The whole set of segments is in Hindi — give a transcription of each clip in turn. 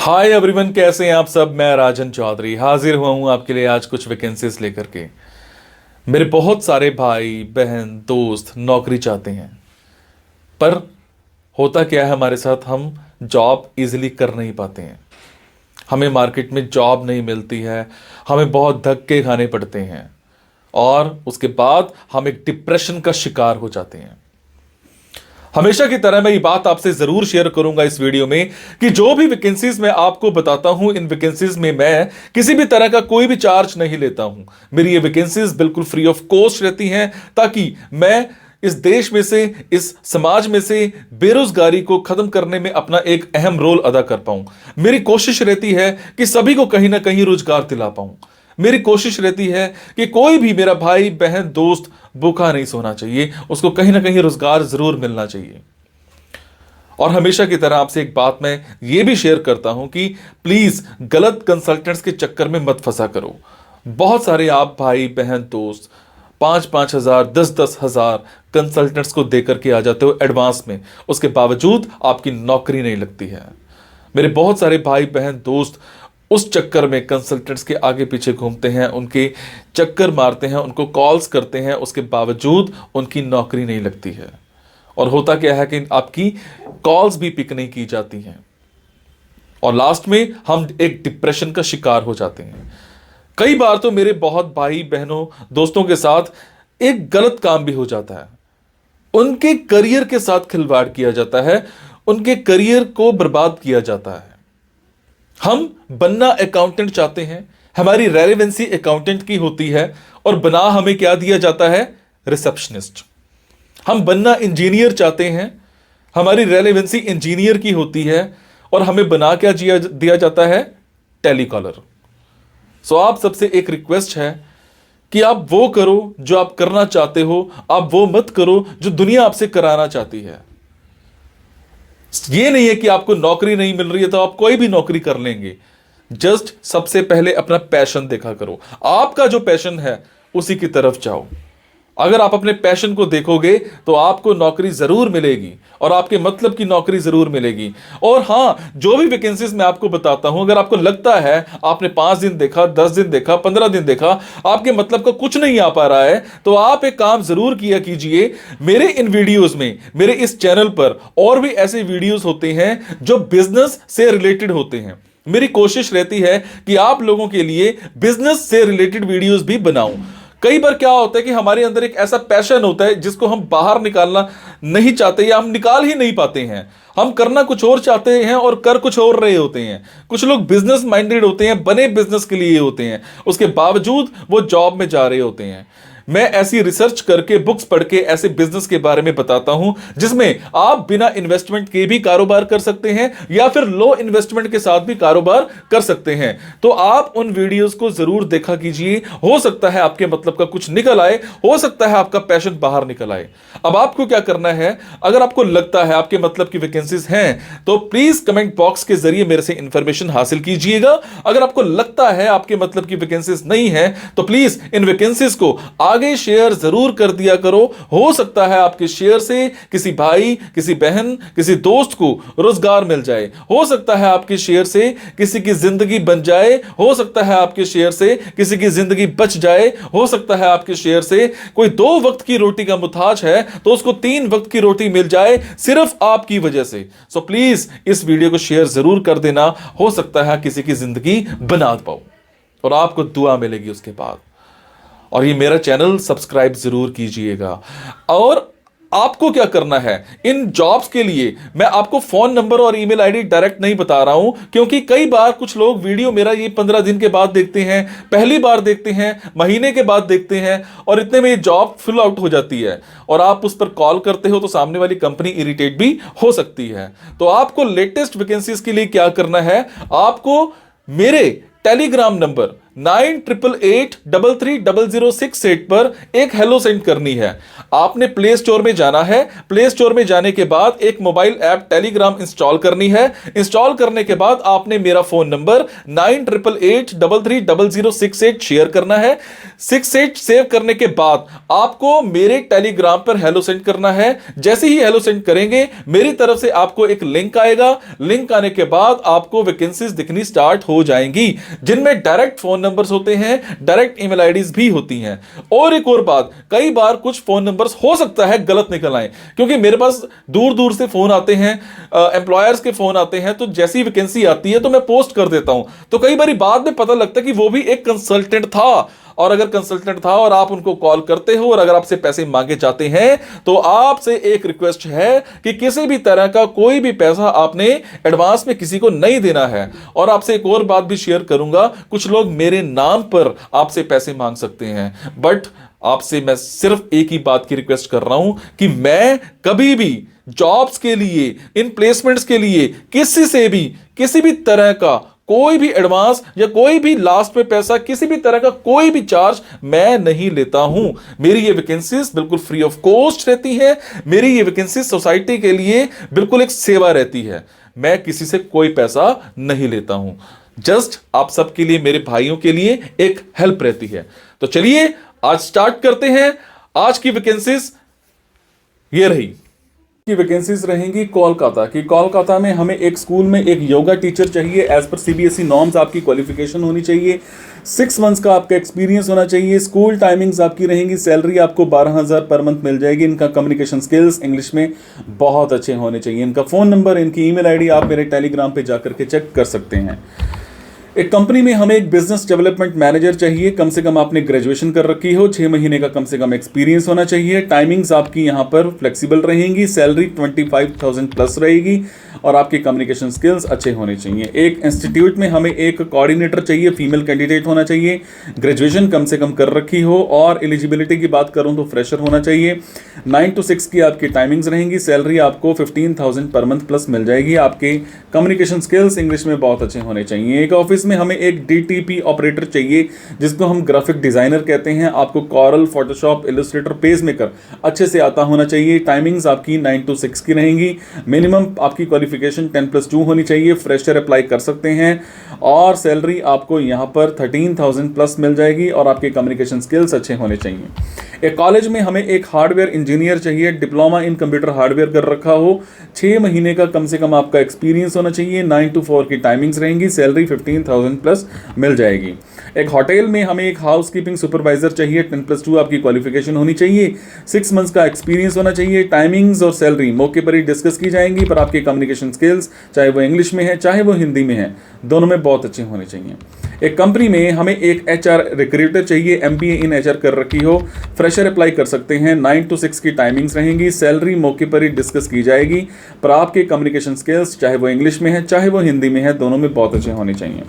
हाय एवरीवन, कैसे हैं आप सब। मैं राजन चौधरी हाजिर हुआ हूं आपके लिए आज कुछ वैकेंसीज लेकर के। मेरे बहुत सारे भाई बहन दोस्त नौकरी चाहते हैं, पर होता क्या है हमारे साथ, हम जॉब इजीली कर नहीं पाते हैं। हमें मार्केट में जॉब नहीं मिलती है, हमें बहुत धक्के खाने पड़ते हैं और उसके बाद हम एक डिप्रेशन का शिकार हो जाते हैं। हमेशा की तरह मैं ये बात आपसे जरूर शेयर करूंगा इस वीडियो में कि जो भी वैकेंसीज मैं आपको बताता हूं, इन वैकेंसीज में मैं किसी भी तरह का कोई भी चार्ज नहीं लेता हूं। मेरी ये वैकेंसीज बिल्कुल फ्री ऑफ कॉस्ट रहती हैं, ताकि मैं इस देश में से, इस समाज में से बेरोजगारी को खत्म करने में अपना एक अहम रोल अदा कर पाऊं। मेरी कोशिश रहती है कि सभी को कहीं ना कहीं रोजगार दिला पाऊं। मेरी कोशिश रहती है कि कोई भी मेरा भाई बहन दोस्त भूखा नहीं सोना चाहिए, उसको कहीं ना कहीं रोजगार जरूर मिलना चाहिए। और हमेशा की तरह आपसे एक बात मैं ये भी शेयर करता हूं कि प्लीज गलत कंसल्टेंट्स के चक्कर में मत फंसा करो। बहुत सारे आप भाई बहन दोस्त 5,000 10,000 कंसल्टेंट्स को देकर के आ जाते हो एडवांस में, उसके बावजूद आपकी नौकरी नहीं लगती है। मेरे बहुत सारे भाई बहन दोस्त उस चक्कर में कंसल्टेंट्स के आगे पीछे घूमते हैं, उनके चक्कर मारते हैं, उनको कॉल्स करते हैं, उसके बावजूद उनकी नौकरी नहीं लगती है। और होता क्या है कि आपकी कॉल्स भी पिक नहीं की जाती हैं और लास्ट में हम एक डिप्रेशन का शिकार हो जाते हैं। कई बार तो मेरे बहुत भाई बहनों दोस्तों के साथ एक गलत काम भी हो जाता है। उनके करियर के साथ खिलवाड़ किया जाता है, उनके करियर को बर्बाद किया जाता है। हम बनना अकाउंटेंट चाहते हैं, हमारी रेलेवेंसी अकाउंटेंट की होती है और बना हमें क्या दिया जाता है, रिसेप्शनिस्ट। हम बनना इंजीनियर चाहते हैं, हमारी रेलेवेंसी इंजीनियर की होती है और हमें बना क्या दिया जाता है, टेलीकॉलर। सो आप सबसे एक रिक्वेस्ट है कि आप वो करो जो आप करना चाहते हो, आप वो मत करो जो दुनिया आपसे कराना चाहती है। ये नहीं है कि आपको नौकरी नहीं मिल रही है तो आप कोई भी नौकरी कर लेंगे। जस्ट सबसे पहले अपना पैशन देखा करो, आपका जो पैशन है उसी की तरफ जाओ। अगर आप अपने पैशन को देखोगे तो आपको नौकरी जरूर मिलेगी और आपके मतलब की नौकरी जरूर मिलेगी। और हां, जो भी वैकेंसीज मैं आपको बताता हूं, अगर आपको लगता है आपने 5 दिन देखा, 10 दिन देखा, 15 दिन देखा, आपके मतलब का कुछ नहीं आ पा रहा है, तो आप एक काम जरूर किया कीजिए। मेरे इन वीडियोस में, मेरे इस चैनल पर और भी ऐसे वीडियोस होते हैं जो बिजनेस से रिलेटेड होते हैं। मेरी कोशिश रहती है कि आप लोगों के लिए बिजनेस से रिलेटेड वीडियोस भी बनाऊं। कई बार क्या होता है कि हमारे अंदर एक ऐसा पैशन होता है जिसको हम बाहर निकालना नहीं चाहते या हम निकाल ही नहीं पाते हैं। हम करना कुछ और चाहते हैं और कर कुछ और रहे होते हैं। कुछ लोग बिजनेस माइंडेड होते हैं, बने बिजनेस के लिए होते हैं, उसके बावजूद वो जॉब में जा रहे होते हैं। मैं ऐसी रिसर्च करके, बुक्स पढ़ के ऐसे बिजनेस के बारे में बताता हूं जिसमें आप बिना इन्वेस्टमेंट के भी कारोबार कर सकते हैं या फिर लो इन्वेस्टमेंट के साथ भी कारोबार कर सकते हैं। तो आप उन वीडियोस को जरूर देखा कीजिए। हो सकता है आपके मतलब का कुछ निकल आए, हो सकता है आपका पैशन बाहर निकल आए। अब आपको क्या करना है, अगर आपको लगता है आपके मतलब की वैकेंसीज हैं तो प्लीज कमेंट बॉक्स के जरिए मेरे से इंफॉर्मेशन हासिल कीजिएगा। अगर आपको लगता है आपके मतलब की वैकेंसीज नहीं है तो प्लीज इन वैकेंसीज को आगे शेयर जरूर कर दिया करो। हो सकता है आपके शेयर से किसी भाई, किसी बहन, किसी दोस्त को रोजगार मिल जाए। हो सकता है आपके शेयर से किसी की जिंदगी बन जाए। हो सकता है आपके शेयर से किसी की जिंदगी बच जाए। हो सकता है आपके शेयर से कोई 2 वक्त की रोटी का मुताज है तो उसको 3 वक्त की रोटी मिल जाए, सिर्फ आपकी वजह से। सो प्लीज इस वीडियो को शेयर जरूर कर देना। हो सकता है किसी की जिंदगी बना पाओ और आपको दुआ मिलेगी उसके बाद। और ये मेरा चैनल सब्सक्राइब जरूर कीजिएगा। और आपको क्या करना है, इन जॉब्स के लिए मैं आपको फोन नंबर और ईमेल आईडी डायरेक्ट नहीं बता रहा हूं, क्योंकि कई बार कुछ लोग वीडियो मेरा ये 15 दिन के बाद देखते हैं, पहली बार देखते हैं, महीने के बाद देखते हैं और इतने में ये जॉब फिल आउट हो जाती है और आप उस पर कॉल करते हो तो सामने वाली कंपनी इरिटेट भी हो सकती है। तो आपको लेटेस्ट वैकेंसीज के लिए क्या करना है, आपको मेरे टेलीग्राम नंबर 9888330068 पर एक हेलो सेंड करनी है। आपने प्ले स्टोर में जाना है, प्ले स्टोर में जाने के बाद एक मोबाइल ऐप टेलीग्राम इंस्टॉल करनी है। इंस्टॉल करने के बाद आपने मेरा फोन नंबर 9888330068 शेयर करना है। 68 सेव करने के बाद आपको मेरे टेलीग्राम पर हेलो सेंड करना है। जैसे ही हेलो सेंड करेंगे मेरी तरफ से आपको एक लिंक आएगा। लिंक आने के बाद आपको वैकेंसीज दिखनी स्टार्ट हो जाएंगी, जिनमें डायरेक्ट फोन नंबर्स होते हैं, डायरेक्ट ईमेल आईडीज भी होती हैं। और एक और बात, कई बार कुछ फोन नंबर्स हो सकता है गलत निकल आए, क्योंकि मेरे पास दूर दूर से फोन आते हैं, एम्प्लॉयर्स के फोन आते हैं, तो जैसी वैकेंसी आती है तो मैं पोस्ट कर देता हूं। तो कई बार बाद में पता लगता है कि वो भी एक कंसल्टेंट था, और अगर कंसल्टेंट था और आप उनको कॉल करते हो और अगर आपसे पैसे मांगे जाते हैं, तो आपसे एक रिक्वेस्ट है कि किसी भी तरह का कोई भी पैसा आपने एडवांस में किसी को नहीं देना है। और आपसे एक और बात भी शेयर करूंगा, कुछ लोग मेरे नाम पर आपसे पैसे मांग सकते हैं, बट आपसे मैं सिर्फ एक ही बात की रिक्वेस्ट कर रहा हूं कि मैं कभी भी जॉब्स के लिए, इन प्लेसमेंट्स के लिए किसी से भी किसी भी तरह का कोई भी एडवांस या कोई भी लास्ट में पैसा, किसी भी तरह का कोई भी चार्ज मैं नहीं लेता हूं। मेरी ये वैकेंसीज बिल्कुल फ्री ऑफ कॉस्ट रहती है। मेरी ये वैकेंसीज सोसाइटी के लिए बिल्कुल एक सेवा रहती है। मैं किसी से कोई पैसा नहीं लेता हूं, जस्ट आप सबके लिए, मेरे भाइयों के लिए एक हेल्प रहती है। तो चलिए आज स्टार्ट करते हैं। आज की वैकेंसीज ये रही की वैकेंसीज रहेंगी कोलकाता की। कोलकाता में हमें एक स्कूल में एक योगा टीचर चाहिए। एज पर सीबीएसई नॉर्म्स आपकी क्वालिफिकेशन होनी चाहिए, 6 मंथ्स का आपका एक्सपीरियंस होना चाहिए। स्कूल टाइमिंग्स आपकी रहेंगी। सैलरी आपको 12,000 पर मंथ मिल जाएगी। इनका कम्युनिकेशन स्किल्स इंग्लिश में बहुत अच्छे होने चाहिए। इनका फ़ोन नंबर, इनकी ईमेल आईडी आप मेरे टेलीग्राम पे जाकर के चेक कर सकते हैं। एक कंपनी में हमें एक बिजनेस डेवलपमेंट मैनेजर चाहिए। कम से कम आपने ग्रेजुएशन कर रखी हो, 6 महीने का कम से कम एक्सपीरियंस होना चाहिए। टाइमिंग्स आपकी यहाँ पर फ्लेक्सिबल रहेंगी। सैलरी 25,000 प्लस रहेगी और आपके कम्युनिकेशन स्किल्स अच्छे होने चाहिए। एक इंस्टीट्यूट में हमें एक कोऑर्डिनेटर चाहिए, फीमेल कैंडिडेट होना चाहिए, ग्रेजुएशन कम से कम कर रखी हो, और एलिजिबिलिटी की बात करूँ तो फ्रेशर होना चाहिए। 9 to 6 की आपकी टाइमिंग्स रहेंगी। सैलरी आपको 15,000 पर मंथ प्लस मिल जाएगी। आपके कम्युनिकेशन स्किल्स इंग्लिश में बहुत अच्छे होने चाहिए। एक ऑफिस में हमें एक डीटीपी ऑपरेटर चाहिए, जिसको हम ग्राफिक डिजाइनर कहते हैं। आपको Corel, Photoshop, Illustrator, PageMaker अच्छे से आता होना चाहिए। टाइमिंग्स आपकी 9 to 6 की रहेंगी। मिनिमम आपकी क्वालिफिकेशन 10+2 होनी चाहिए। फ्रेशर अप्लाई कर सकते हैं और सैलरी आपको यहाँ पर 13,000 प्लस मिल जाएगी और आपके कम्युनिकेशन स्किल्स अच्छे होने चाहिए। एक कॉलेज में हमें एक हार्डवेयर इंजीनियर चाहिए, डिप्लोमा इन कंप्यूटर हार्डवेयर कर रखा हो, 6 महीने का कम से कम आपका एक्सपीरियंस होना चाहिए। 9 to 4 की टाइमिंग्स रहेंगी। सैलरी 15,000 प्लस मिल जाएगी। एक होटल में हमें एक हाउसकीपिंग सुपरवाइजर चाहिए, 10+2 आपकी क्वालिफिकेशन होनी चाहिए। 6 मंथ्स का एक्सपीरियंस होना चाहिए। टाइमिंग्स और सैलरी मौके पर ही डिस्कस की जाएंगी, पर आपके कम्युनिकेशन स्किल्स चाहे वो इंग्लिश में है चाहे वो हिंदी में है, दोनों में बहुत अच्छे होने चाहिए। एक कंपनी में हमें एक एचआर रिक्रूटर चाहिए, एमबीए इन एचआर कर रखी हो, फ्रेशर अप्लाई कर सकते हैं। 9 to 6 की टाइमिंग्स रहेंगी। सैलरी मौके पर ही डिस्कस की जाएगी, पर आपके कम्युनिकेशन स्किल्स चाहे वो इंग्लिश में है चाहे वो हिंदी में है, दोनों में बहुत अच्छे होने चाहिए।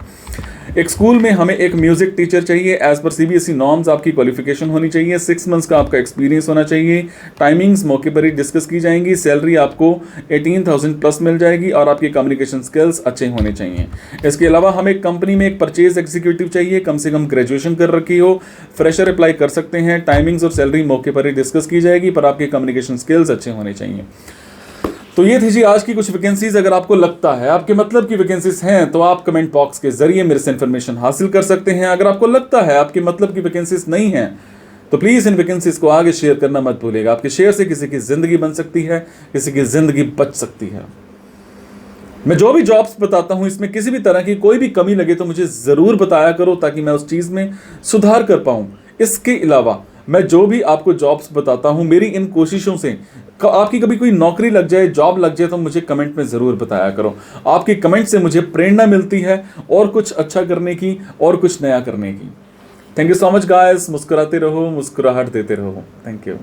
एक स्कूल में हमें एक म्यूजिक टीचर चाहिए। एज पर सीबीएसई नॉर्म्स आपकी क्वालिफिकेशन होनी चाहिए। 6 मंथ्स का आपका एक्सपीरियंस होना चाहिए। टाइमिंग्स मौके पर ही डिस्कस की जाएंगी। सैलरी आपको 18,000 प्लस मिल जाएगी और आपके कम्युनिकेशन स्किल्स अच्छे होने चाहिए। इसके अलावा हमें कंपनी में एक परचेज एग्जीक्यूटिव चाहिए, कम से कम ग्रेजुएशन कर रखी हो, फ्रेशर अप्लाई कर सकते हैं। टाइमिंग्स और सैलरी मौके पर ही डिस्कस की जाएगी, पर आपके कम्युनिकेशन स्किल्स अच्छे होने चाहिए। तो ये थी जी आज की कुछ वैकेंसीज। अगर आपको लगता है आपके मतलब की वैकेंसीज हैं तो आप कमेंट बॉक्स के जरिए मेरे से इन्फॉर्मेशन हासिल कर सकते हैं। अगर आपको लगता है आपके मतलब की वैकेंसीज नहीं हैं तो प्लीज़ इन वैकेंसीज को आगे शेयर करना मत भूलिएगा। आपके शेयर से किसी की ज़िंदगी बन सकती है, किसी की ज़िंदगी बच सकती है। मैं जो भी जॉब्स बताता हूँ इसमें किसी भी तरह की कोई भी कमी लगे तो मुझे ज़रूर बताया करो, ताकि मैं उस चीज़ में सुधार कर पाऊँ। इसके अलावा मैं जो भी आपको जॉब्स बताता हूँ, मेरी इन कोशिशों से आपकी कभी कोई नौकरी लग जाए, जॉब लग जाए, तो मुझे कमेंट में ज़रूर बताया करो। आपकी कमेंट से मुझे प्रेरणा मिलती है और कुछ अच्छा करने की और कुछ नया करने की। Thank you so much guys. मुस्कुराते रहो, मुस्कुराहट देते रहो। Thank you.